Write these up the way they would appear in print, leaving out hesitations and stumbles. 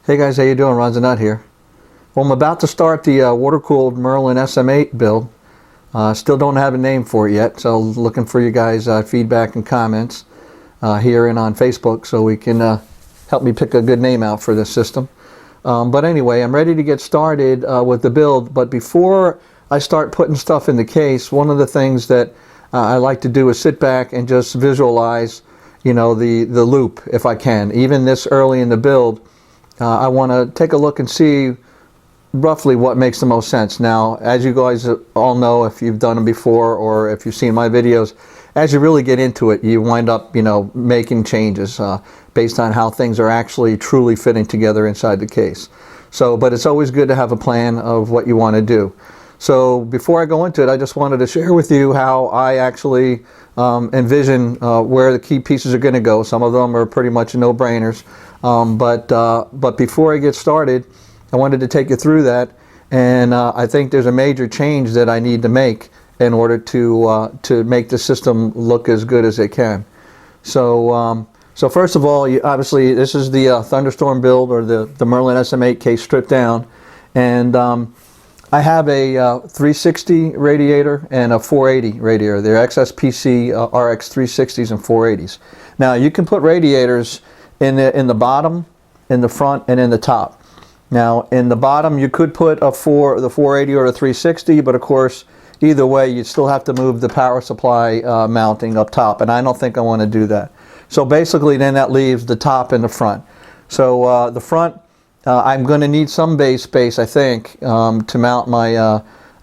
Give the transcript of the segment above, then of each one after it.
Hey guys, how you doing? Ron's a Nut here. Well, I'm about to start the water-cooled Merlin SM8 build. Still don't have a name for it yet, so looking for you guys' feedback and comments here and on Facebook so we can help me pick a good name out for this system. But anyway, I'm ready to get started with the build, but before I start putting stuff in the case, one of the things that I like to do is sit back and just visualize, you know, the loop if I can. Even this early in the build, I want to take a loop and see roughly what makes the most sense. Now, as you guys all know, if you've done them before or if you've seen my videos, as you really get into it, you wind up, you know, making changes based on how things are actually truly fitting together inside the case. So, but it's always good to have a plan of what you want to do. So before I go into it, I just wanted to share with you how I actually envision where the key pieces are going to go. Some of them are pretty much no-brainers. But before I get started, I wanted to take you through that, and I think there's a major change that I need to make in order to make the system look as good as it can. So first of all, obviously this is the Thunderstorm build, or the Merlin SM8 case stripped down, and I have a 360 radiator and a 480 radiator. They're XSPC RX 360s and 480s. Now you can put radiators in the bottom, in the front, and in the top. Now in the bottom you could put the 480 or the 360, but of course either way you still have to move the power supply mounting up top, and I don't think I want to do that. So basically then that leaves the top and the front. So the front, I'm going to need some bay space, I think, to mount my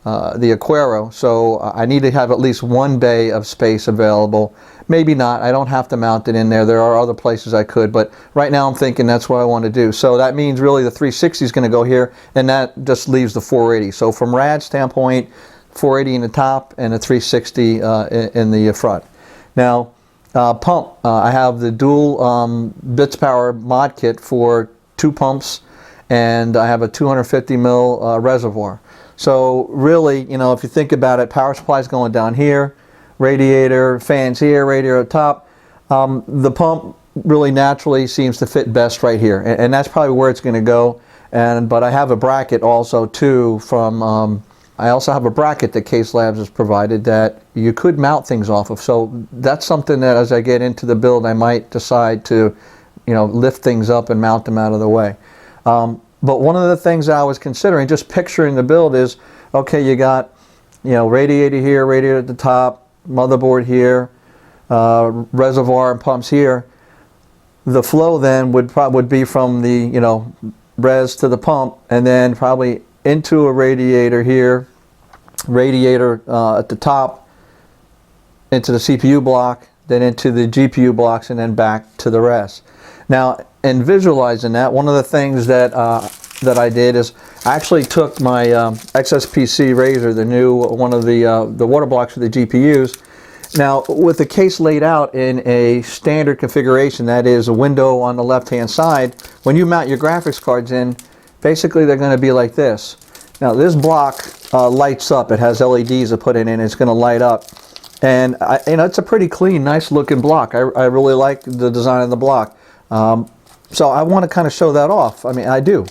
the Aquaero. So I need to have at least one bay of space available. Maybe not. I don't have to mount it in there. There are other places I could, but right now I'm thinking that's what I want to do. So that means really the 360 is going to go here, and that just leaves the 480. So from rad standpoint, 480 in the top and a 360 in the front. Now pump, I have the dual bits power mod kit for 2 pumps, and I have a 250 mil reservoir. So really, you know, if you think about it, power supply is going down here, radiator, fans here, radiator at top. The pump really naturally seems to fit best right here, and that's probably where it's going to go. But I have a bracket also too from, I also have a bracket that CASE Labs has provided that you could mount things off of. So that's something that as I get into the build, I might decide to, you know, lift things up and mount them out of the way. But one of the things that I was considering, just picturing the build, is, okay, you got, you know, radiator here, radiator at the top, motherboard here, reservoir and pumps here. The flow then would be from the, you know, res to the pump, and then probably into a radiator here, radiator at the top, into the CPU block, then into the GPU blocks, and then back to the res. Now, in visualizing that, one of the things that that I did is I actually took my XSPC Razor, the new one of the water blocks for the GPUs. Now, with the case laid out in a standard configuration, that is a window on the left-hand side, when you mount your graphics cards in, basically they're going to be like this. Now, this block lights up. It has LEDs to put in, and it's going to light up. And you know, it's a pretty clean, nice-looking block. I really like the design of the block. So I want to kind of show that off. I mean, I do.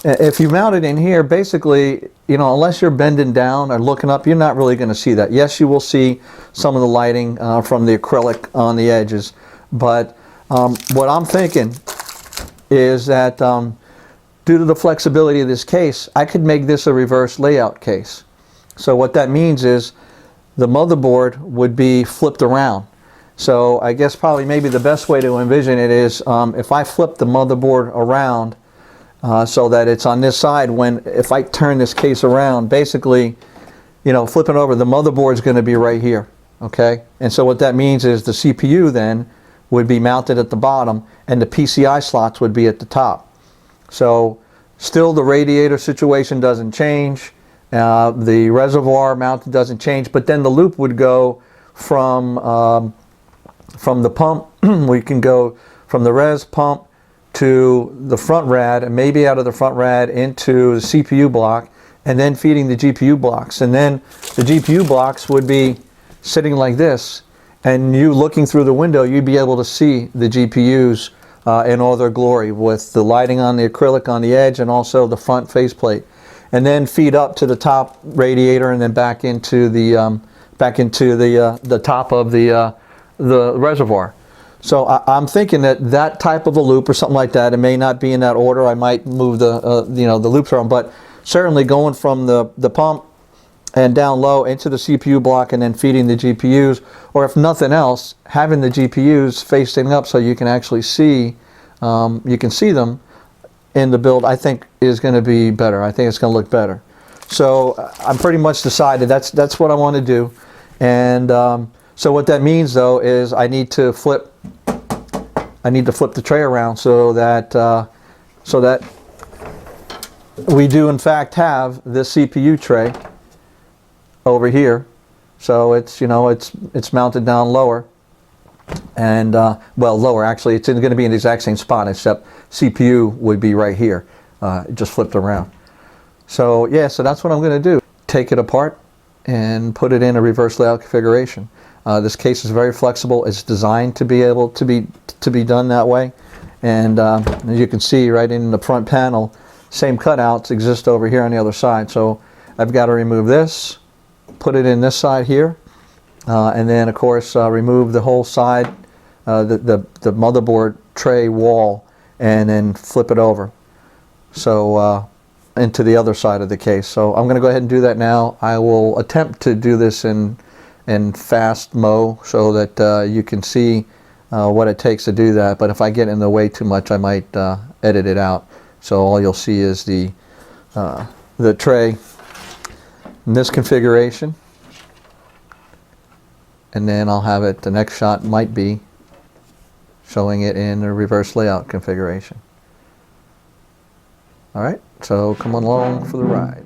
If you mount it in here, basically, you know, unless you're bending down or looking up, you're not really going to see that. Yes, you will see some of the lighting from the acrylic on the edges. But what I'm thinking is that due to the flexibility of this case, I could make this a reverse layout case. So what that means is the motherboard would be flipped around. So I guess probably maybe the best way to envision it is if I flip the motherboard around so that it's on this side, if I turn this case around, basically, you know, flipping over, the motherboard is going to be right here, okay? And so what that means is the CPU then would be mounted at the bottom, and the PCI slots would be at the top. So still the radiator situation doesn't change, the reservoir mounted doesn't change, but then the loop would go from the pump. We can go from the res pump to the front rad, and maybe out of the front rad into the CPU block, and then feeding the GPU blocks. And then the GPU blocks would be sitting like this, and you looking through the window, you'd be able to see the GPUs in all their glory, with the lighting on the acrylic on the edge and also the front faceplate, and then feed up to the top radiator and then back into the top of the reservoir. So I'm thinking that type of a loop or something like that. It may not be in that order. I might move the the loops around, but certainly going from the pump and down low into the CPU block and then feeding the GPUs, or if nothing else, having the GPUs facing up so you can actually see them in the build, I think is going to be better. I think it's going to look better. So I'm pretty much decided that's what I want to do. And so what that means though is I need to flip the tray around so that we do in fact have this CPU tray over here. So it's it's mounted down lower, and well, lower actually. It's going to be in the exact same spot, except CPU would be right here, just flipped around. So yeah, so that's what I'm going to do. Take it apart and put it in a reverse layout configuration. This case is very flexible. It's designed to be able to be done that way, and as you can see right in the front panel, same cutouts exist over here on the other side. So I've got to remove this, put it in this side here, and then of course remove the whole side, the motherboard tray wall, and then flip it over so into the other side of the case. So I'm going to go ahead and do that now. I will attempt to do this in fast mo so that you can see what it takes to do that, but if I get in the way too much, I might edit it out. So all you'll see is the tray in this configuration, and then I'll have it, the next shot might be showing it in a reverse layout configuration. Alright, so come along for the ride.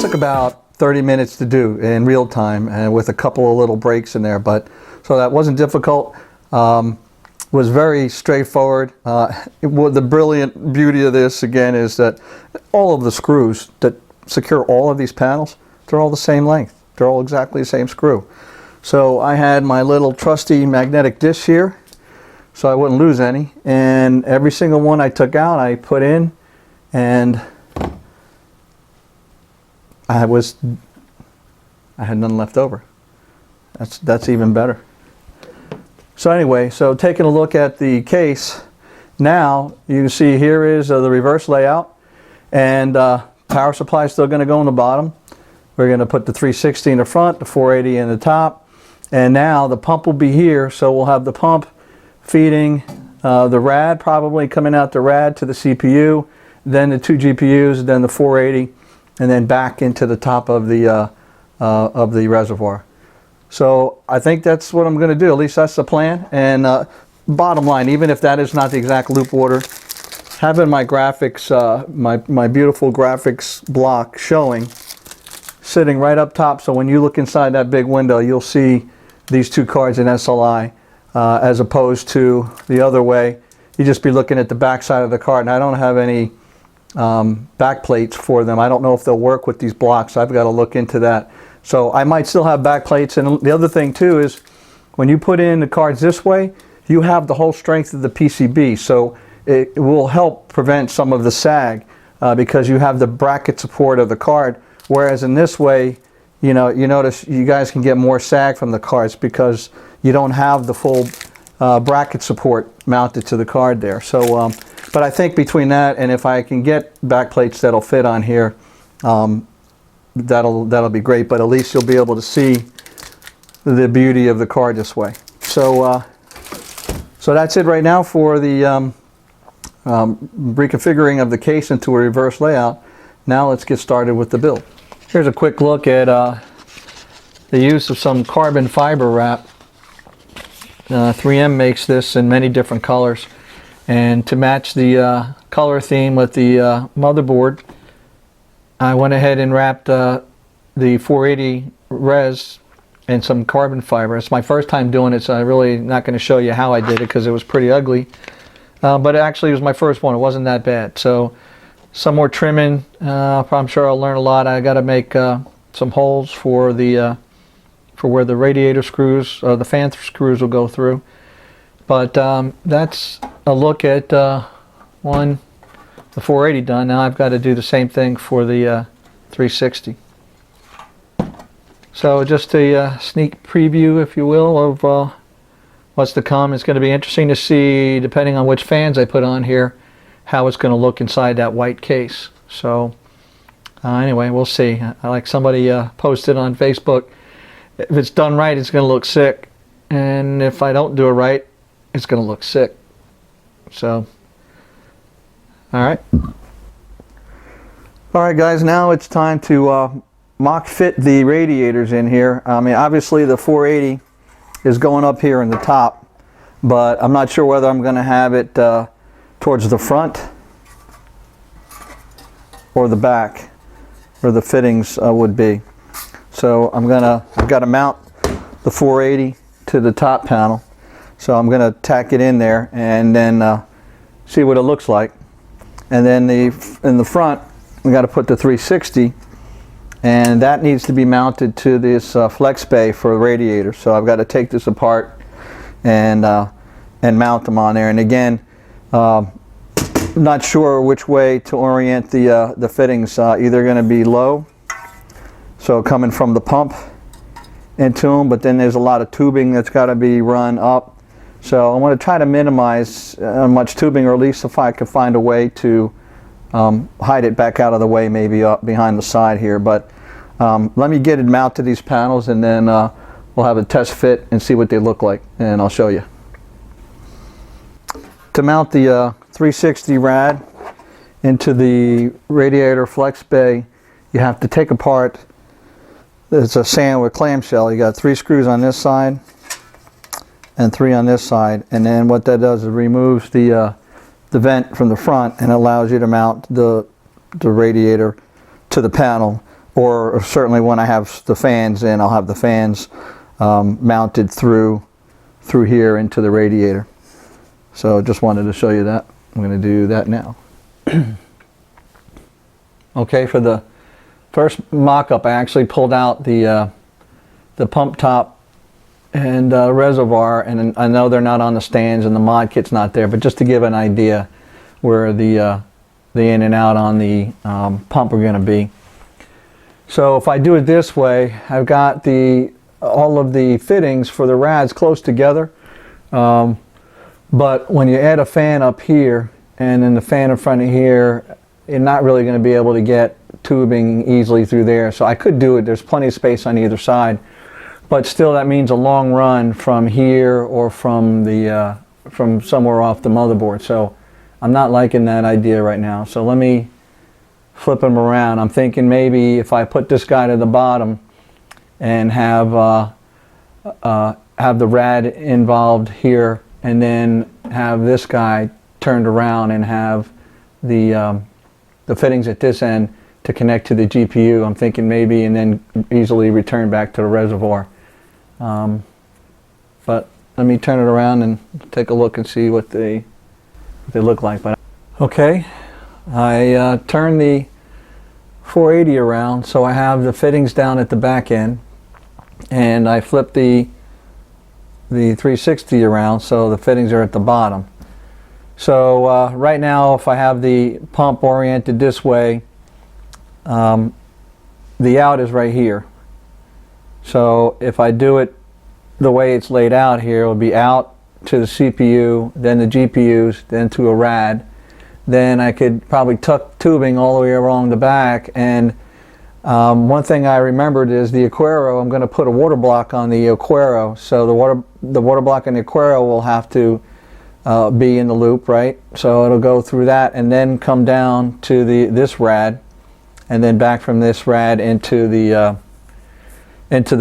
took about 30 minutes to do in real time, and with a couple of little breaks in there, but so that wasn't difficult. Was very straightforward. The brilliant beauty of this again is that all of the screws that secure all of these panels, they're all the same length. They're all exactly the same screw. So I had my little trusty magnetic disc here so I wouldn't lose any, and every single one I took out I put in, and I had none left over. That's even better. So anyway, so taking a look at the case, now you can see here is the reverse layout, and power supply is still going to go in the bottom. We're going to put the 360 in the front, the 480 in the top, and now the pump will be here, so we'll have the pump feeding the rad, probably coming out the rad to the CPU, then the two GPUs, then the 480, and then back into the top of the reservoir. So I think that's what I'm going to do. At least that's the plan. And bottom line, even if that is not the exact loop order, having my graphics, my beautiful graphics block showing, sitting right up top, so when you look inside that big window, you'll see these two cards in SLI, as opposed to the other way. You just be looking at the back side of the card, and I don't have any back plates for them. I don't know if they'll work with these blocks. I've got to look into that. So I might still have back plates. And the other thing too is when you put in the cards this way, you have the whole strength of the PCB. So it will help prevent some of the sag because you have the bracket support of the card. Whereas in this way, you notice you guys can get more sag from the cards because you don't have the full bracket support mounted to the card there. So, but I think between that and if I can get back plates that'll fit on here, that'll be great. But at least you'll be able to see the beauty of the card this way. So, so that's it right now for the reconfiguring of the case into a reverse layout. Now let's get started with the build. Here's a quick look at the use of some carbon fiber wrap. 3M makes this in many different colors, and to match the color theme with the motherboard, I went ahead and wrapped the 480 res in some carbon fiber. It's my first time doing it, so I'm really not going to show you how I did it because it was pretty ugly. But actually it was my first one. It wasn't that bad. So some more trimming. I'm sure I'll learn a lot. I got to make some holes for the for where the radiator screws, the fan screws will go through. But that's a look at the 480 done. Now I've got to do the same thing for the 360. So just a sneak preview, if you will, of what's to come. It's going to be interesting to see, depending on which fans I put on here, how it's going to look inside that white case. So anyway, we'll see. Like somebody posted on Facebook, if it's done right, it's going to look sick, and if I don't do it right, it's going to look sick. So, all right guys, now it's time to mock fit the radiators in here. I mean, obviously the 480 is going up here in the top, but I'm not sure whether I'm going to have it towards the front or the back, where the fittings would be. So I've got to mount the 480 to the top panel. So I'm going to tack it in there and then see what it looks like. And then in the front, we got to put the 360, and that needs to be mounted to this flex bay for the radiator. So I've got to take this apart and mount them on there. And again, not sure which way to orient the fittings. Either going to be low, so coming from the pump into them, but then there's a lot of tubing that's got to be run up. So I want to try to minimize much tubing, or at least if I could find a way to hide it back out of the way, maybe up behind the side here. But let me get it mounted to these panels, and then we'll have a test fit and see what they look like, and I'll show you. To mount the 360 rad into the radiator flex bay, you have to take apart, it's a sandwich clamshell. You got 3 screws on this side and 3 on this side, and then what that does is removes the vent from the front and allows you to mount the radiator to the panel or certainly when I have the fans in, I'll have the fans mounted through here into the radiator. So just wanted to show you that. I'm going to do that now. Okay, for the first mock-up, I actually pulled out the pump top and reservoir, and I know they're not on the stands and the mod kit's not there, but just to give an idea where the in and out on the pump are going to be. So if I do it this way, I've got all of the fittings for the rads close together, but when you add a fan up here and then the fan in front of here, you're not really going to be able to get tubing easily through there. So I could do it, there's plenty of space on either side, but still that means a long run from here or from somewhere off the motherboard. So I'm not liking that idea right now. So let me flip them around. I'm thinking maybe if I put this guy to the bottom and have the rad involved here, and then have this guy turned around and have the fittings at this end to connect to the GPU. I'm thinking maybe, and then easily return back to the reservoir. But let me turn it around and take a look and see what they look like. But okay, I turn the 480 around so I have the fittings down at the back end, and I flip the 360 around so the fittings are at the bottom. So right now, if I have the pump oriented this way, the out is right here. So if I do it the way it's laid out here, it will be out to the CPU, then the GPUs, then to a rad. Then I could probably tuck tubing all the way along the back. And one thing I remembered is the Aquaero, I'm going to put a water block on the Aquaero. So the water block on the Aquaero will have to be in the loop, right? So it'll go through that and then come down to this rad, and then back from this rad into the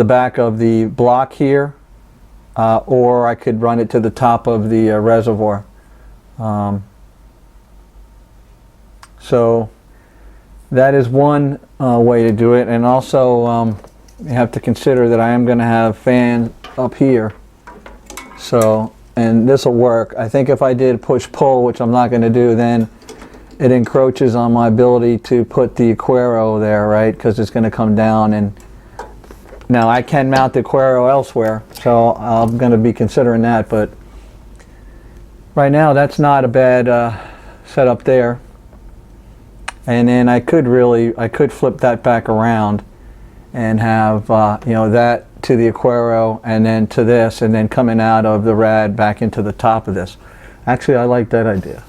back of the block here, or I could run it to the top of the reservoir. So that is one way to do it. And also you have to consider that I am going to have fans up here. So, and this will work. I think if I did push-pull, which I'm not going to do, then it encroaches on my ability to put the Aquaero there, right? Because it's going to come down. And now I can mount the Aquaero elsewhere, so I'm going to be considering that. But right now, that's not a bad setup there. And then I could flip that back around and have that to the Aquaero and then to this, and then coming out of the rad back into the top of this. Actually, I like that idea.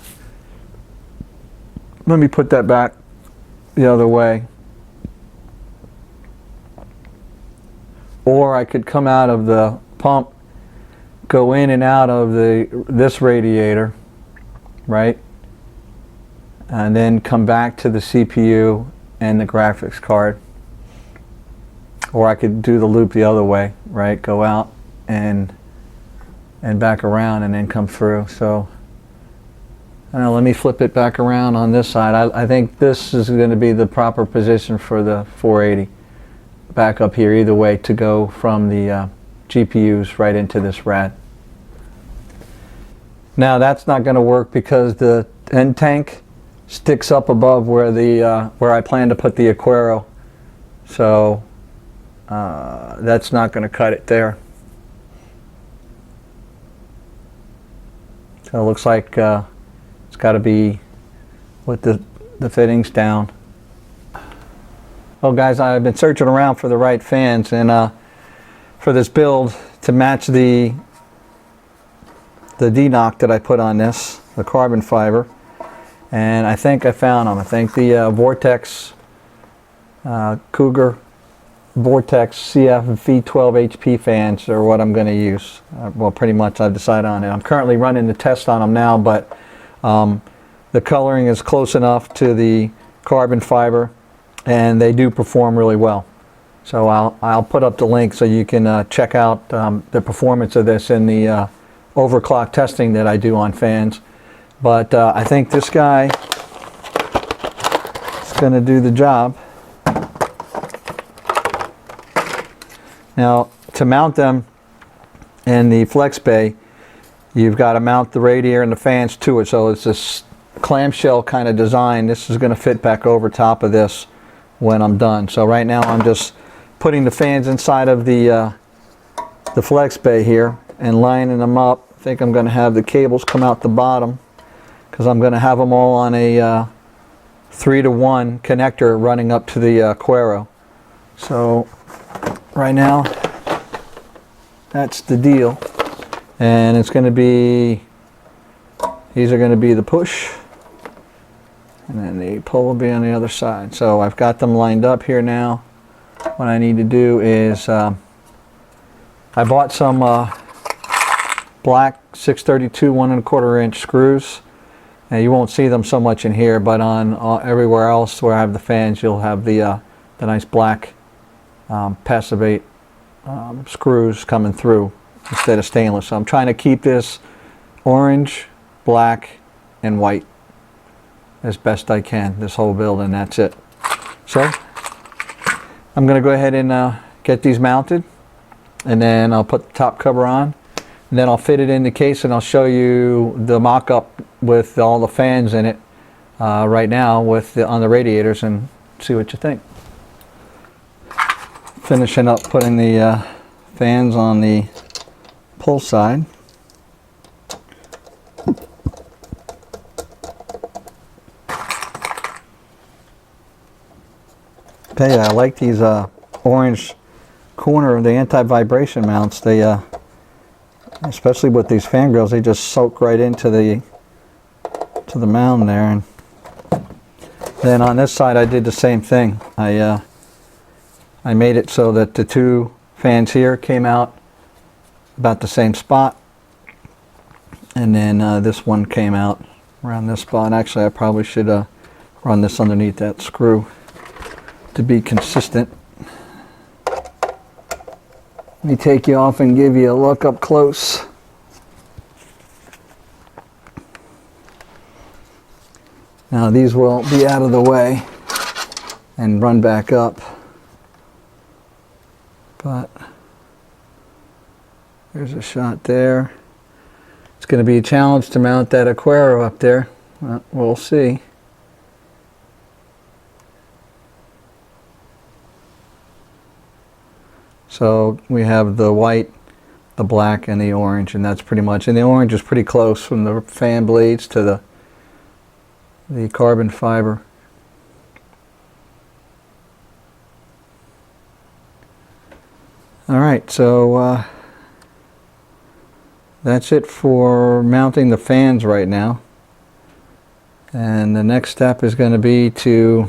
Let me put that back the other way. Or I could come out of the pump, go in and out of this radiator, right? And then come back to the CPU and the graphics card. Or I could do the loop the other way, right? Go out and back around and then come through. So I don't know, let me flip it back around on this side. I think this is going to be the proper position for the 480. Back up here either way to go from the GPUs right into this rad. Now that's not going to work because the end tank sticks up above where I plan to put the Aquaero. So that's not going to cut it there. So it looks like it's got to be with the fittings down. Well guys, I've been searching around for the right fans, and for this build to match the D-knock that I put on this, the carbon fiber, and I think I found them. I think the Vortex Cougar Vortex CF V12 HP fans are what I'm going to use. Well, pretty much I've decided on it. I'm currently running the test on them now, but the coloring is close enough to the carbon fiber, and they do perform really well. So I'll put up the link so you can check out the performance of this in the overclock testing that I do on fans. But I think this guy is going to do the job. Now, to mount them in the flex bay, you've got to mount the radiator and the fans to it. So it's this clamshell kind of design. This is going to fit back over top of this when I'm done. So right now I'm just putting the fans inside of the flex bay here and lining them up. I think I'm going to have the cables come out the bottom because I'm going to have them all on a 3-to-1 connector running up to the Aquaero. So right now that's the deal, and it's going to be, these are going to be the push, and then the pull will be on the other side. So I've got them lined up here now. What I need to do is I bought some black 632 1¼ inch screws. Now you won't see them so much in here, but on everywhere else where I have the fans, you'll have the nice black passivate screws coming through instead of stainless. So I'm trying to keep this orange, black, and white as best I can, this whole build, and that's it. So I'm going to go ahead and get these mounted, and then I'll put the top cover on, and then I'll fit it in the case, and I'll show you the mock-up with all the fans in it right now with on the radiators, and see what you think. Finishing up putting the fans on the pull side. Tell you, I like these orange corner, the anti-vibration mounts. They, especially with these fan grills, they just soak right into the mound there. And then on this side, I did the same thing. I made it so that the two fans here came out about the same spot, and then this one came out around this spot. Actually, I probably should run this underneath that screw to be consistent. Let me take you off and give you a look up close. Now these will be out of the way and run back up, but there's a shot there. It's going to be a challenge to mount that Aquaero up there. We'll see. So we have the white, the black, and the orange, and that's pretty much, and the orange is pretty close from the fan blades to the carbon fiber. All right, so that's it for mounting the fans right now. And the next step is going to be to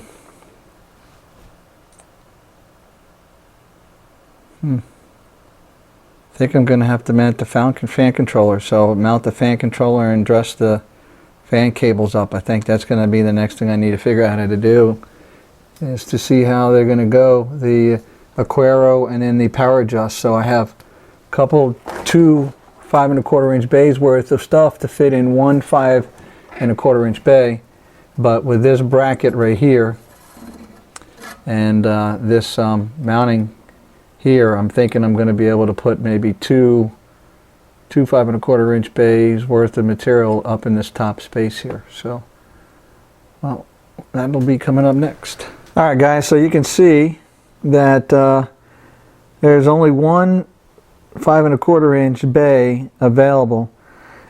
I think I'm going to have to mount the fan controller. So mount the fan controller and dress the fan cables up. I think that's going to be the next thing I need to figure out how to do, is to see how they're going to go, the Aquaero and then the Poweradjust. So I have a couple, 2 5¼ inch bays worth of stuff to fit in one 5¼ inch bay, but with this bracket right here and this mounting here, I'm thinking I'm going to be able to put maybe two 5¼ inch bays worth of material up in this top space here. So, well, that'll be coming up next. All right, guys, so you can see that there's only one 5¼ inch bay available,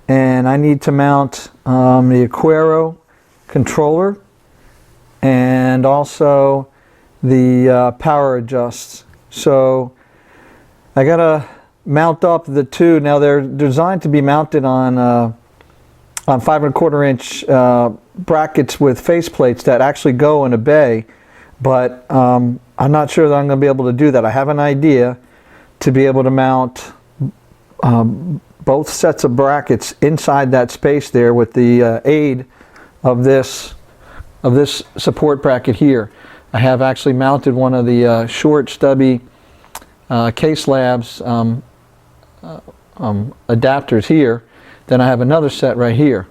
and I need to mount the Aquaero controller and also the Poweradjust. So I gotta mount up the two. Now they're designed to be mounted on 5¼ inch brackets with faceplates that actually go in a bay, but I'm not sure that I'm going to be able to do that. I have an idea to be able to mount both sets of brackets inside that space there with the aid of this support bracket here. I have actually mounted one of the short stubby CASE Labs adapters here. Then I have another set right here.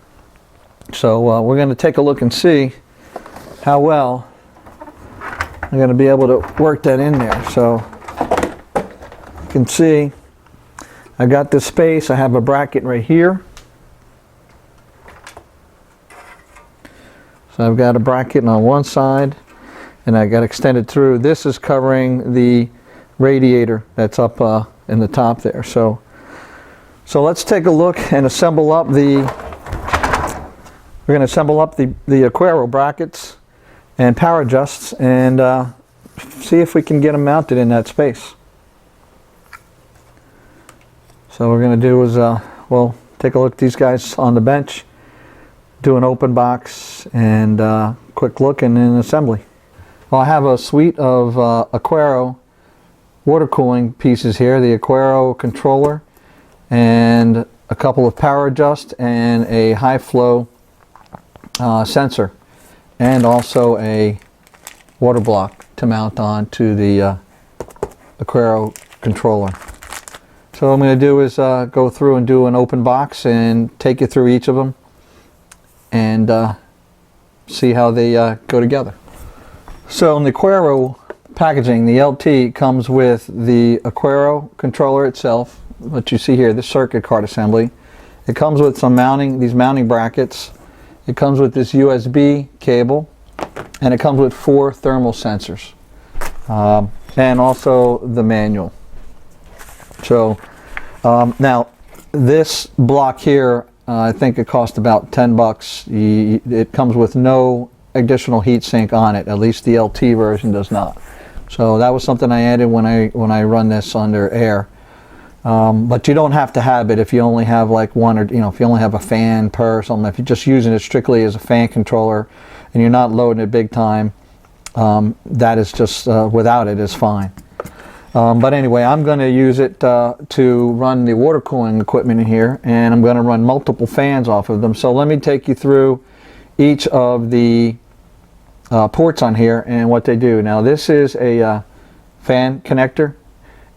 So we're going to take a look and see how well I'm going to be able to work that in there. So You can see I've got this space. I have a bracket right here. So I've got a bracket on one side and I got extended through. This is covering the radiator that's up in the top there. So let's take a look and assemble up we're going to assemble up the Aquaero brackets and power adjusts and see if we can get them mounted in that space. So what we're going to do is we'll take a look at these guys on the bench, do an open box and quick look and then assembly. Well, I have a suite of Aquaero water cooling pieces here, the Aquaero controller and a couple of power adjust and a high flow sensor and also a water block to mount onto the Aquaero controller. So what I'm going to do is go through and do an open box and take you through each of them and see how they go together. So in the Aquaero packaging, the LT comes with the Aquaero controller itself, what you see here, the circuit card assembly. It comes with some these mounting brackets. It comes with this USB cable, and it comes with 4 thermal sensors, and also the manual. So now this block here, I think it cost about 10 bucks. It comes with no additional heat sink on it, at least the LT version does not. So that was something I added when I run this under air. But you don't have to have it if you only have like one, or if you only have a fan per or something. If you're just using it strictly as a fan controller and you're not loading it big time, that is just without it is fine. But anyway, I'm going to use it to run the water cooling equipment in here, and I'm going to run multiple fans off of them. So let me take you through each of the ports on here and what they do. Now this is a fan connector,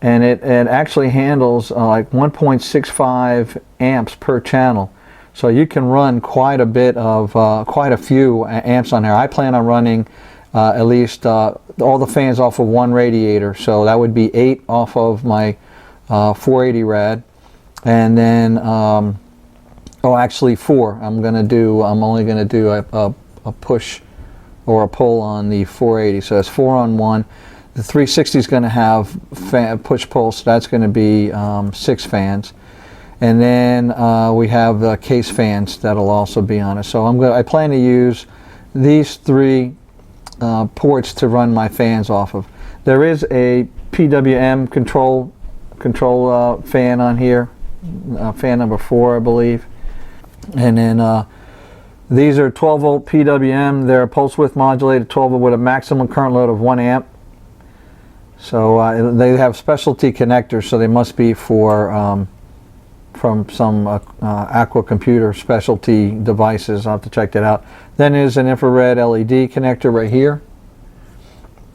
and it actually handles like 1.65 amps per channel. So you can run quite a bit of quite a few amps on there. I plan on running at least all the fans off of one radiator, so that would be 8 off of my 480 rad, and then oh, actually 4. I'm only gonna do a push or a pull on the 480, so it's 4 on 1. The 360 is going to have push pull, so that's going to be 6 fans, and then we have the case fans that'll also be on it. So I plan to use these 3 ports to run my fans off of. There is a PWM control fan on here, fan number 4, I believe, and then these are 12 volt PWM. They're pulse width modulated 12 volt with a maximum current load of 1 amp. So they have specialty connectors, so they must be for from some Aqua computer specialty devices. I'll have to check that out. Then there's an infrared LED connector right here,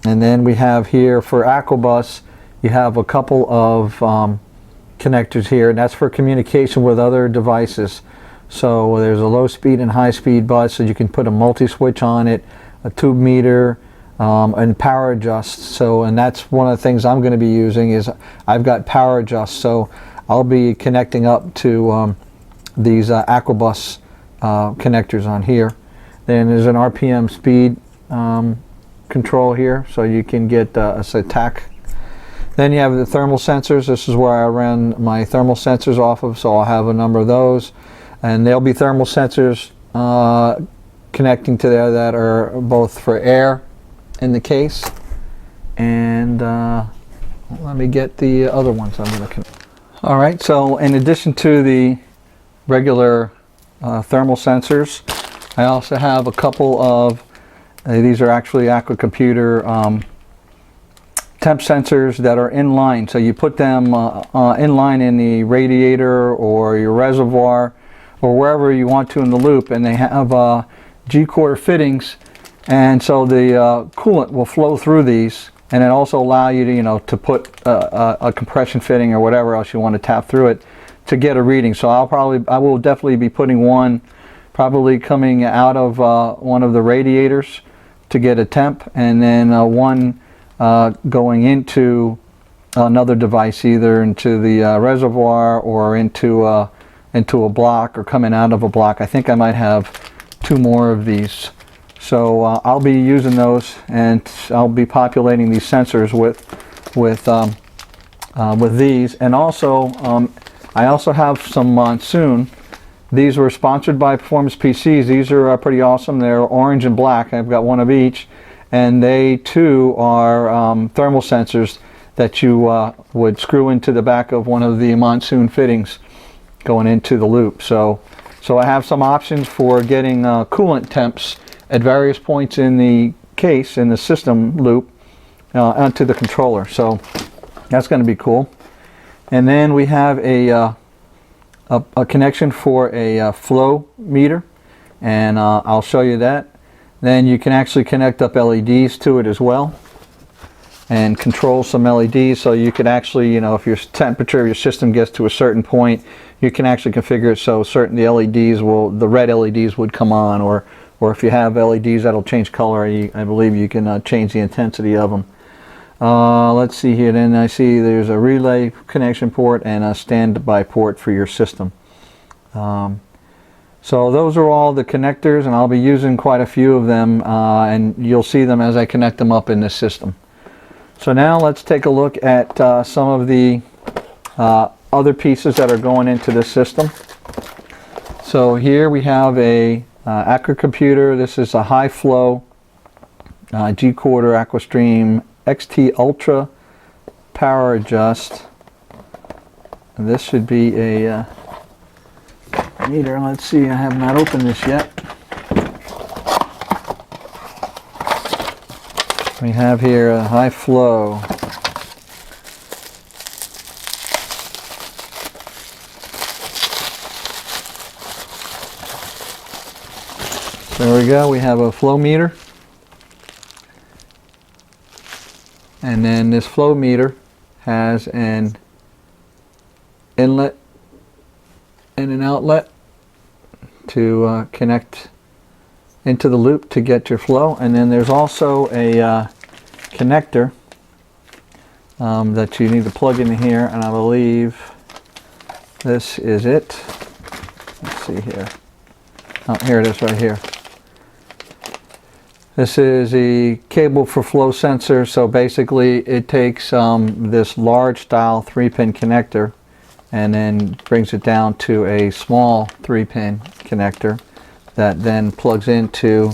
and then we have here for Aquabus, you have a couple of connectors here, and that's for communication with other devices. So there's a low speed and high speed bus, so you can put a multi-switch on it, a tube meter, and power adjust. So, and that's one of the things I'm going to be using is I've got power adjust, so I'll be connecting up to these Aquabus connectors on here. Then there's an RPM speed control here, so you can get a TAC. Then you have the thermal sensors. This is where I run my thermal sensors off of, so I'll have a number of those, and there'll be thermal sensors connecting to there that are both for air in the case, and let me get the other ones I'm going to connect. All right, so in addition to the regular thermal sensors, I also have a couple of these are actually Aqua computer temp sensors that are in line. So you put them in line in the radiator or your reservoir or wherever you want to in the loop, and they have G-core fittings, and so the coolant will flow through these, and it also allow you to to put a compression fitting or whatever else you want to tap through it to get a reading. So I will definitely be putting one probably coming out of one of the radiators to get a temp, and then one going into another device either into the reservoir or into a block or coming out of a block. I think I might have 2 more of these. So I'll be using those, and I'll be populating these sensors with these. And also I also have some Monsoon. These were sponsored by Performance PCs. These are pretty awesome. They're orange and black. I've got one of each, and they too are thermal sensors that you would screw into the back of one of the Monsoon fittings going into the loop. So I have some options for getting coolant temps at various points in the case, in the system loop, onto the controller. So that's going to be cool. And then we have a connection for a flow meter, and I'll show you that. Then you can actually connect up LEDs to it as well and control some LEDs, so you could actually, you know, if your temperature of your system gets to a certain point, you can actually configure it so the LEDs will, the red LEDs would come on, or if you have LEDs that'll change color, I believe you can change the intensity of them. Let's see here, then I see there's a relay connection port and a standby port for your system. So those are all the connectors, and I'll be using quite a few of them, and you'll see them as I connect them up in this system. So now let's take a look at some of the other pieces that are going into this system. So here we have a Aqua computer. This is a high flow G-Quarter AquaStream XT Ultra Poweradjust. This should be a meter. Let's see, I have not opened this yet. We have here a high flow. There we go, we have a flow meter. And then this flow meter has an inlet and an outlet to connect into the loop to get your flow. And then there's also a connector that you need to plug in here, and I believe this is it. Let's see here. Oh, here it is right here. This is a cable for flow sensor. So basically it takes this large style 3-pin connector and then brings it down to a small 3-pin connector that then plugs into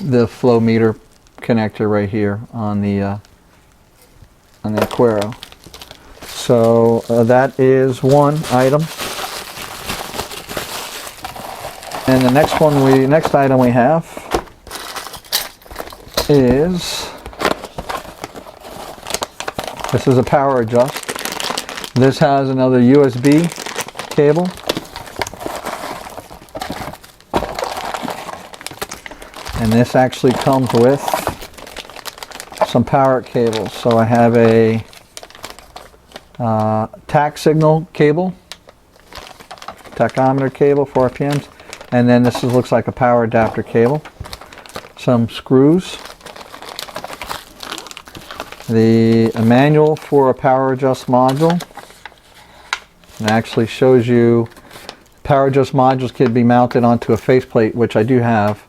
the flow meter connector right here on the Aquaero. So that is one item. And the next item we have is, this is a Poweradjust. This has another USB cable. And this actually comes with some power cables. So I have a tach signal cable, tachometer cable for RPMs, and then this looks like a power adapter cable. Some screws. A manual for a Poweradjust module. It actually shows you Poweradjust modules can be mounted onto a faceplate, which I do have,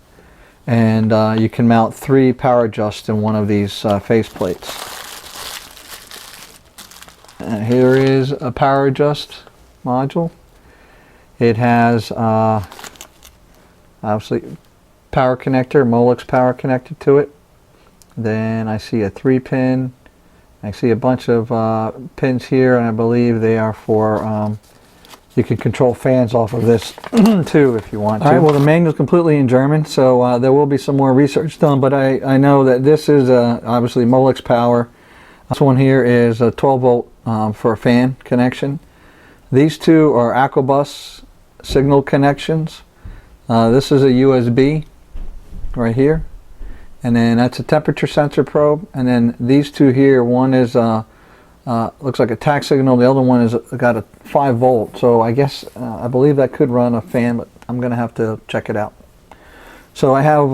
and you can mount 3 Poweradjusts in one of these faceplates. And here is a Poweradjust module. It has obviously power connector, Molex power connected to it. Then I see a 3-pin. I see a bunch of pins here, and I believe they are for, you can control fans off of this too if you want to. Alright, well the manual is completely in German, so there will be some more research done, but I know that this is obviously Molex power. This one here is a 12 volt for a fan connection. These two are Aquabus signal connections. This is a USB right here, and then that's a temperature sensor probe. And then these two here, one is looks like a tach signal, the other one is got a 5 volt. So I guess I believe that could run a fan, but I'm gonna have to check it out. So I have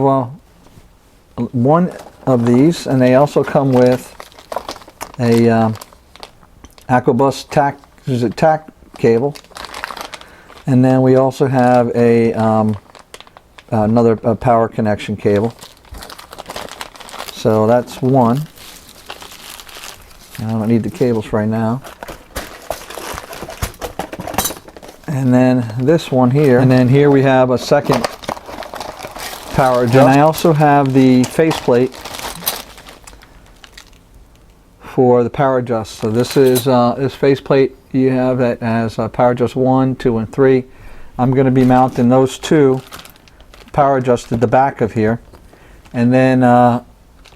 one of these, and they also come with a Aquabus tack cable, and then we also have a another power connection cable. So that's one. I don't need the cables right now. And then this one here, and then here we have a second power adjust. And I also have the faceplate for the power adjust. So this is this faceplate you have that has power adjust 1, 2, and 3. I'm going to be mounting those two power adjusts at the back of here, and then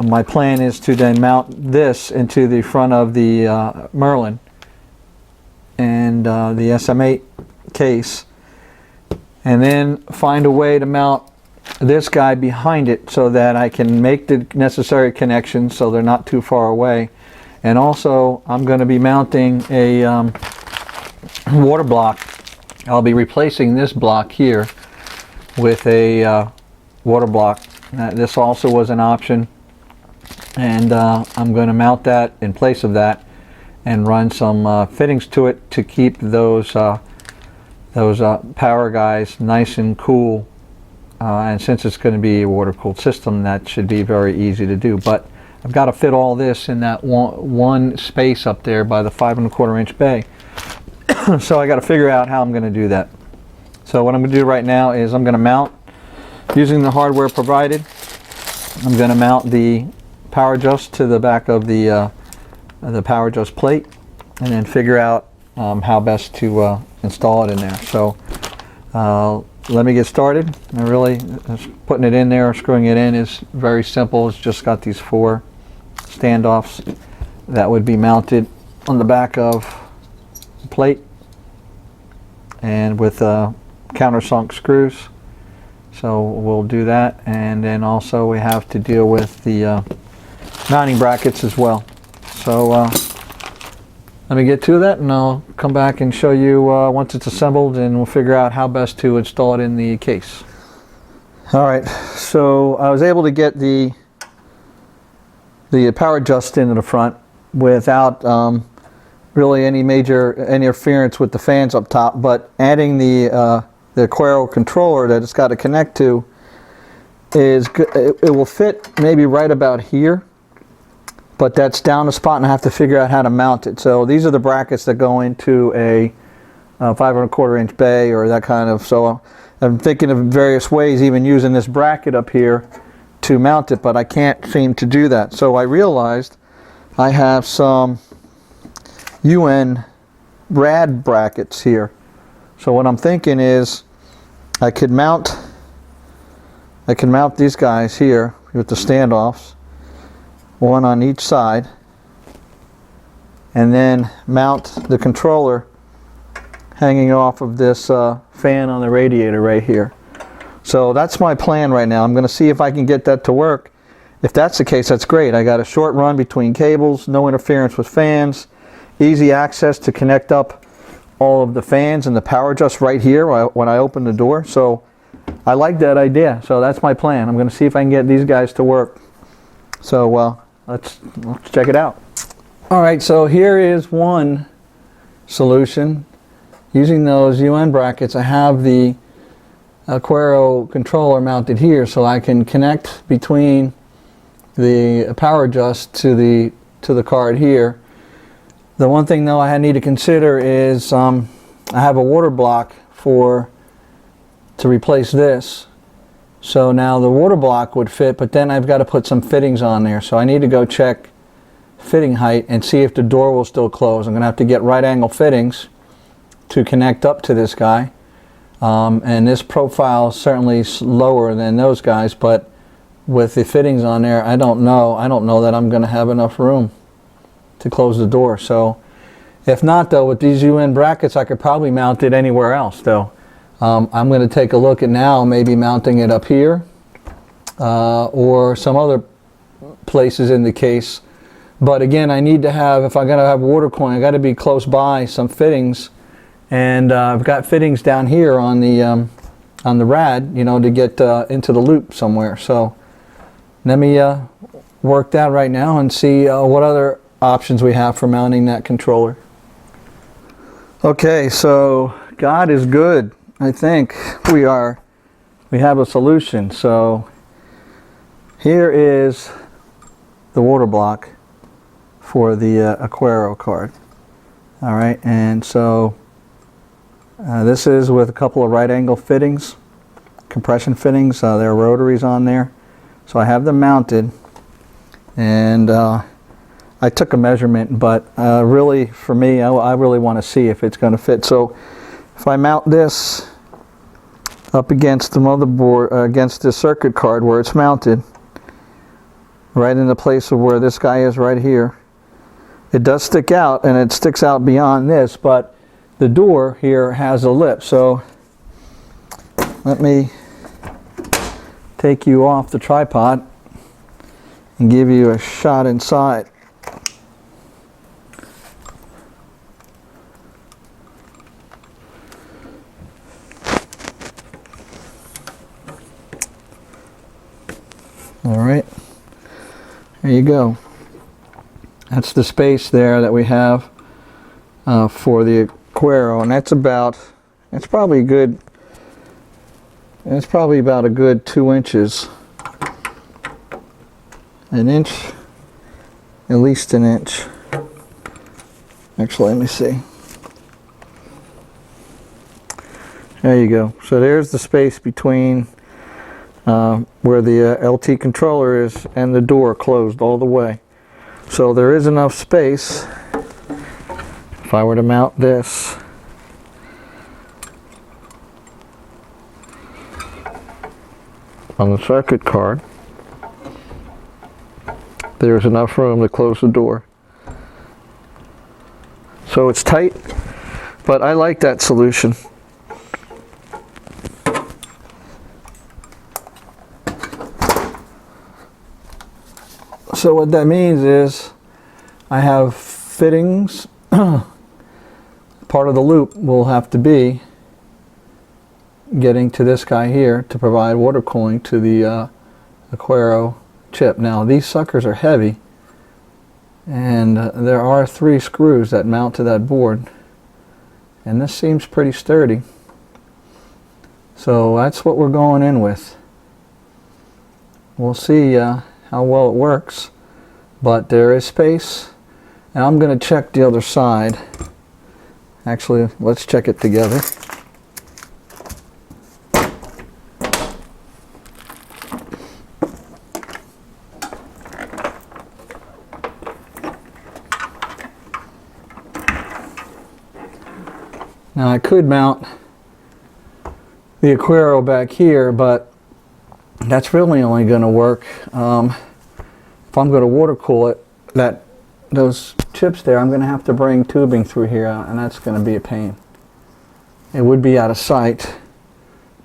my plan is to then mount this into the front of the Merlin and the SM8 case, and then find a way to mount this guy behind it so that I can make the necessary connections so they're not too far away. And also I'm going to be mounting a water block. I'll be replacing this block here with a water block. This also was an option, and I'm going to mount that in place of that and run some fittings to it to keep those power guys nice and cool, and since it's going to be a water-cooled system, that should be very easy to do. But I've got to fit all this in that one space up there by the 5 1/4 inch bay. So I got to figure out how I'm going to do that. So what I'm going to do right now is I'm going to mount, using the hardware provided, I'm going to mount the power adjust to the back of the power adjust plate, and then figure out how best to install it in there. So let me get started. And really, putting it in there, screwing it in is very simple. It's just got these 4 standoffs that would be mounted on the back of the plate, and with countersunk screws. So we'll do that, and then also we have to deal with the mounting brackets as well. So let me get to that, and I'll come back and show you once it's assembled, and we'll figure out how best to install it in the case. Alright, so I was able to get the power adjust into the front without really any major interference with the fans up top, but adding the Aquaero controller that it's got to connect to is good. It will fit maybe right about here, but that's down a spot, and I have to figure out how to mount it. So these are the brackets that go into a 5 1/4 inch bay or that kind of. So I'm thinking of various ways, even using this bracket up here to mount it, but I can't seem to do that. So I realized I have some UN rad brackets here. So what I'm thinking is I could mount these guys here with the standoffs, one on each side, and then mount the controller hanging off of this fan on the radiator right here. So that's my plan right now. I'm going to see if I can get that to work. If that's the case, that's great. I got a short run between cables, no interference with fans, easy access to connect up all of the fans and the power adjust right here when I open the door. So I like that idea. So that's my plan. I'm going to see if I can get these guys to work. So let's check it out. All right, so here is one solution. Using those UN brackets, I have the Aquaero controller mounted here, so I can connect between the power adjust to the card here. The one thing though I need to consider is I have a water block to replace this. So now the water block would fit, but then I've got to put some fittings on there. So I need to go check fitting height and see if the door will still close. I'm going to have to get right angle fittings to connect up to this guy. And this profile is certainly lower than those guys, but with the fittings on there, I don't know that I'm going to have enough room to close the door. So if not though, with these UN brackets, I could probably mount it anywhere else though. I'm going to take a look at now maybe mounting it up here or some other places in the case. But again, I need to have, if I'm going to have water cooling, I got to be close by some fittings, and I've got fittings down here on the rad, you know, to get into the loop somewhere. So let me work that right now and see what other options we have for mounting that controller. Okay, so God is good. I think we have a solution. So here is the water block for the Aquaero card. All right, and so this is with a couple of right angle fittings, compression fittings. There are rotaries on there. So I have them mounted, and I took a measurement, but really for me, I really want to see if it's going to fit. So if I mount this up against the motherboard, against the circuit card where it's mounted, right in the place of where this guy is right here, it does stick out, and it sticks out beyond this, but the door here has a lip. So let me take you off the tripod and give you a shot inside. All right, there you go. That's the space there that we have for the Aquaero, and that's probably good. It's probably about a good 2 inches, an inch, at least an inch. Actually, let me see. There you go. So there's the space between where the LT controller is and the door closed all the way. So there is enough space. If I were to mount this on the circuit card, there's enough room to close the door. So it's tight, but I like that solution. So what that means is I have fittings. Part of the loop will have to be getting to this guy here to provide water cooling to the Aquaero chip. Now these suckers are heavy, and there are 3 screws that mount to that board, and this seems pretty sturdy. So that's what we're going in with. We'll see how well it works, but there is space, and I'm going to check the other side. Actually, let's check it together. Now I could mount the Aquaero back here, but that's really only going to work if I'm going to water cool it. Those chips there, I'm going to have to bring tubing through here, and that's going to be a pain. It would be out of sight,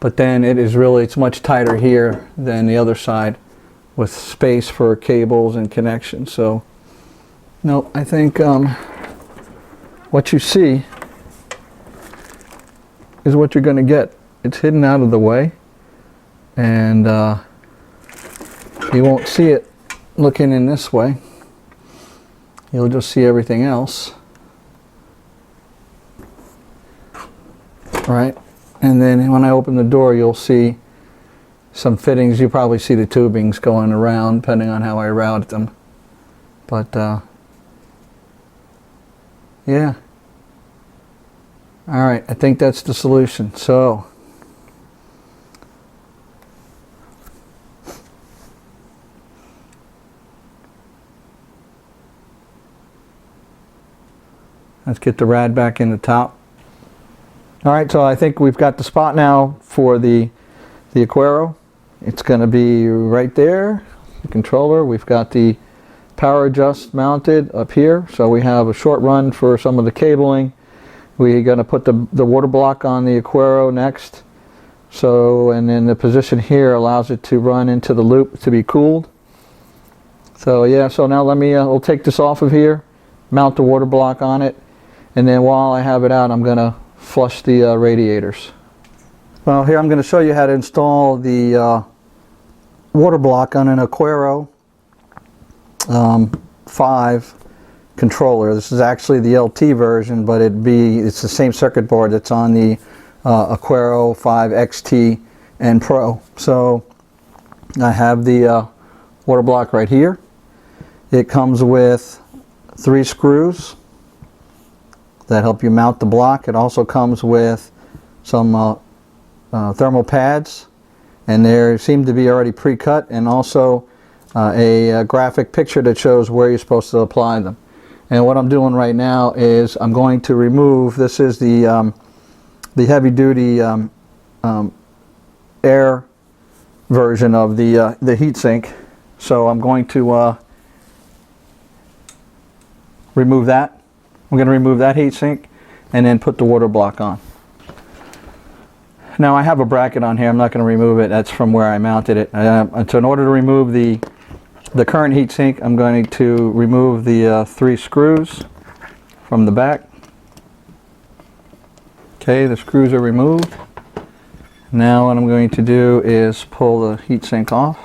but then it's much tighter here than the other side with space for cables and connections. So no, I think what you see is what you're going to get. It's hidden out of the way, and you won't see it looking in this way. You'll just see everything else. Right? And then when I open the door, you'll see some fittings. You probably see the tubings going around depending on how I route them. But yeah. Alright, I think that's the solution. So let's get the rad back in the top. Alright, so I think we've got the spot now for the Aquaero. It's going to be right there, the controller. We've got the Poweradjust mounted up here, so we have a short run for some of the cabling. We're going to put the water block on the Aquaero next. So, and then the position here allows it to run into the loop to be cooled. So yeah, so now let me, we'll take this off of here, mount the water block on it, and then while I have it out, I'm going to flush the radiators. Well, here I'm going to show you how to install the water block on an Aquaero 5 controller. This is actually the LT version, but it's the same circuit board that's on the Aquaero 5 XT and Pro. So I have the water block right here. It comes with 3 screws that help you mount the block. It also comes with some thermal pads, and they seem to be already pre-cut, and also a graphic picture that shows where you're supposed to apply them. And what I'm doing right now is I'm going to remove, this is the heavy-duty air version of the heatsink. So I'm going to remove that. I'm going to remove that heatsink and then put the water block on. Now I have a bracket on here. I'm not going to remove it. That's from where I mounted it. So in order to remove the current heatsink, I'm going to remove the 3 screws from the back. Okay, the screws are removed. Now what I'm going to do is pull the heatsink off,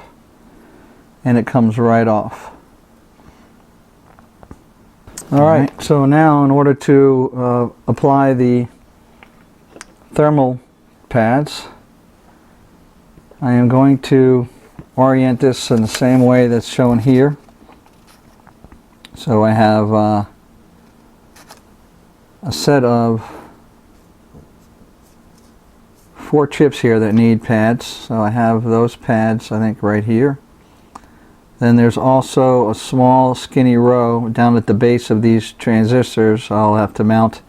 and it comes right off. Alright, so now in order to apply the thermal pads, I am going to orient this in the same way that's shown here. So I have a set of 4 chips here that need pads. So I have those pads, I think, right here. Then there's also a small skinny row down at the base of these transistors. I'll have to mount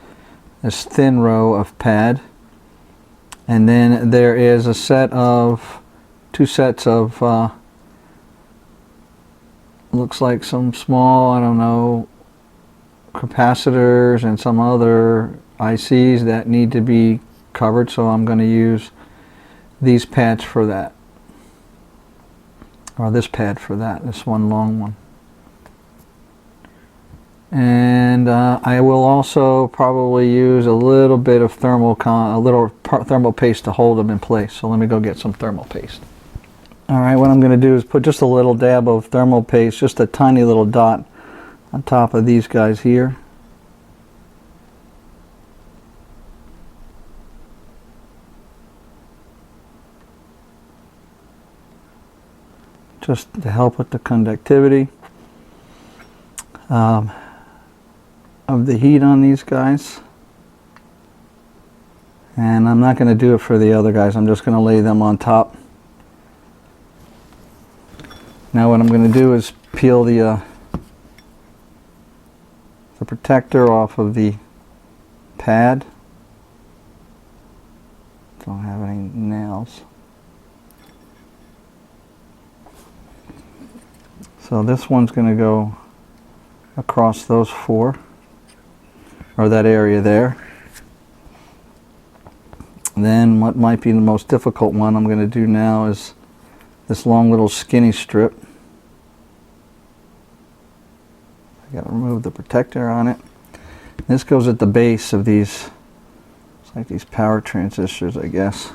this thin row of pad. And then there is a set of 2 sets of looks like some small, I don't know, capacitors and some other ICs that need to be covered. So I'm going to use these pads for that. Or this pad for that, this one long one. And I will also probably use a little bit of thermal paste to hold them in place. So let me go get some thermal paste. Alright, what I'm going to do is put just a little dab of thermal paste, just a tiny little dot on top of these guys here. Just to help with the conductivity of the heat on these guys. And I'm not going to do it for the other guys. I'm just going to lay them on top. Now what I'm going to do is peel the protector off of the pad. Don't have any nails. So this one's going to go across those 4, or that area there. Then what might be the most difficult one I'm going to do now is this long little skinny strip. I got to remove the protector on it. This goes at the base of these, it's like these power transistors, I guess.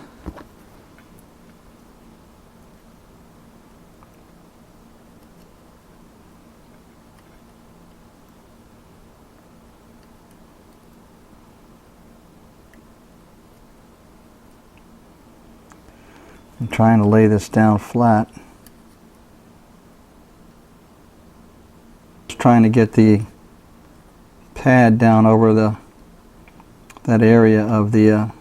I'm trying to lay this down flat. Just trying to get the pad down over that area of the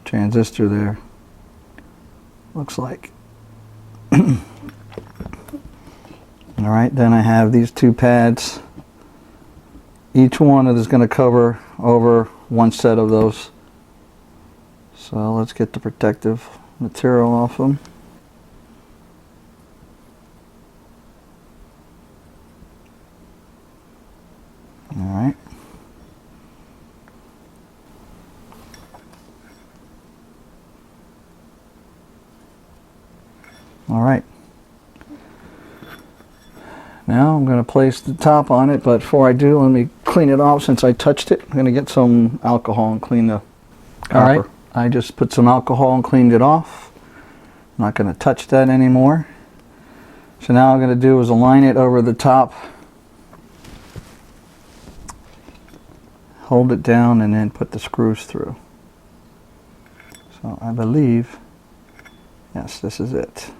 transistor there. Looks like. Alright, then I have these 2 pads. Each one is going to cover over 1 set of those. So let's get the protective material off them. Alright. Alright. Now I'm going to place the top on it, but before I do, let me clean it off since I touched it. I'm going to get some alcohol and clean the copper. Alright. I just put some alcohol and cleaned it off. I'm not going to touch that anymore. So now I'm going to do is align it over the top, hold it down, and then put the screws through. So I believe, yes, this is it.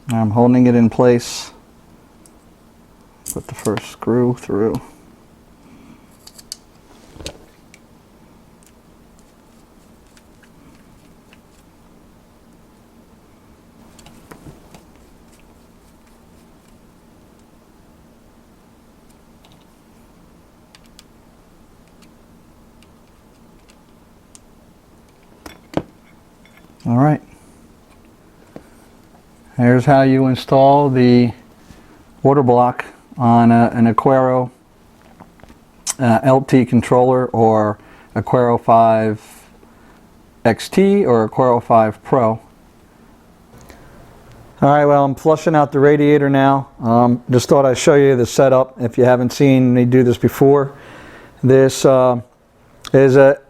I'm holding it in place. Put the first screw through. All right. Here's how you install the water block on an Aquaero LT controller, or Aquaero 5 XT or Aquaero 5 Pro. Alright, well, I'm flushing out the radiator now. Just thought I'd show you the setup if you haven't seen me do this before. This is a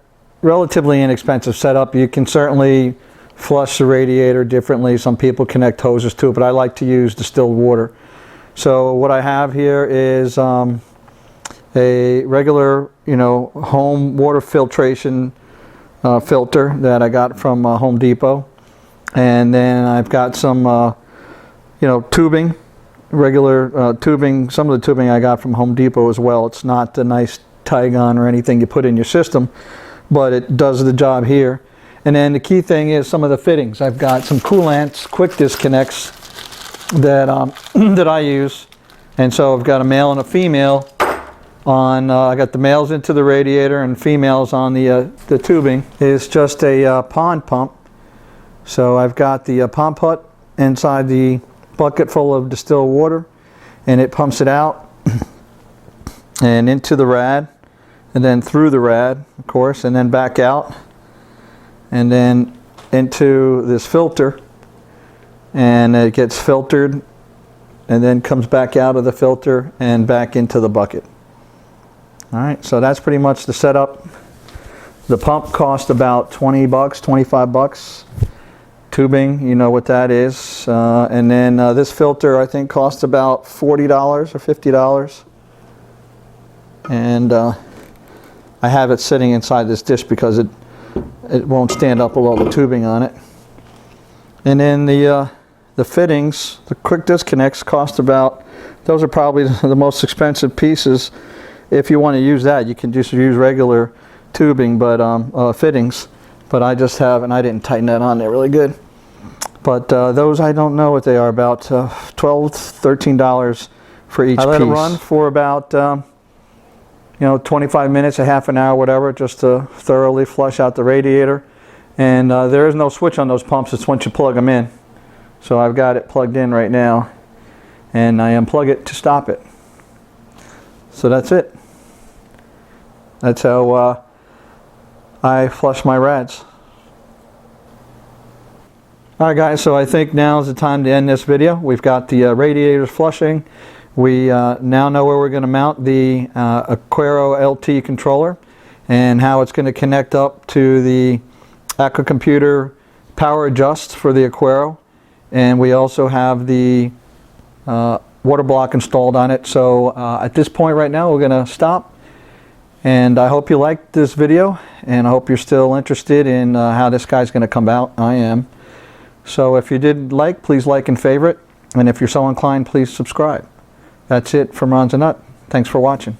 relatively inexpensive setup. You can certainly flush the radiator differently. Some people connect hoses to it, but I like to use distilled water. So what I have here is a regular, home water filtration filter that I got from Home Depot, and then I've got some, tubing, regular tubing. Some of the tubing I got from Home Depot as well. It's not the nice Tygon or anything you put in your system, but it does the job here. And then the key thing is some of the fittings. I've got some coolants, quick disconnects that that I use, and so I've got a male and a female on. I got the males into the radiator and females on the tubing. Is just a pond pump. So I've got the pond pump inside the bucket full of distilled water, and it pumps it out and into the rad, and then through the rad, of course, and then back out, and then into this filter, and it gets filtered and then comes back out of the filter and back into the bucket. Alright, so that's pretty much the setup. The pump cost about 20 bucks, 25 bucks. Tubing, you know what that is. And then this filter I think cost about $40 or $50. And I have it sitting inside this dish because it won't stand up with all the tubing on it. And then the fittings, the quick disconnects, cost about, those are probably the most expensive pieces. If you want to use that, you can just use regular tubing, but fittings. But I just have, and I didn't tighten that on there really good. But those, I don't know what they are, about $12, $13 for each piece. I let it run for about 25 minutes, a half an hour, whatever, just to thoroughly flush out the radiator. And there is no switch on those pumps. It's once you plug them in. So I've got it plugged in right now, and I unplug it to stop it. So that's it. That's how I flush my rads. Alright guys, so I think now is the time to end this video. We've got the radiators flushing. We now know where we're going to mount the Aquaero LT controller and how it's going to connect up to the Aquacomputer Poweradjust for the Aquaero. And we also have the water block installed on it. So at this point right now we're going to stop. And I hope you liked this video, and I hope you're still interested in how this guy's going to come out. I am. So if you did like, please like and favorite. And if you're so inclined, please subscribe. That's it from Ron's and Nut. Thanks for watching.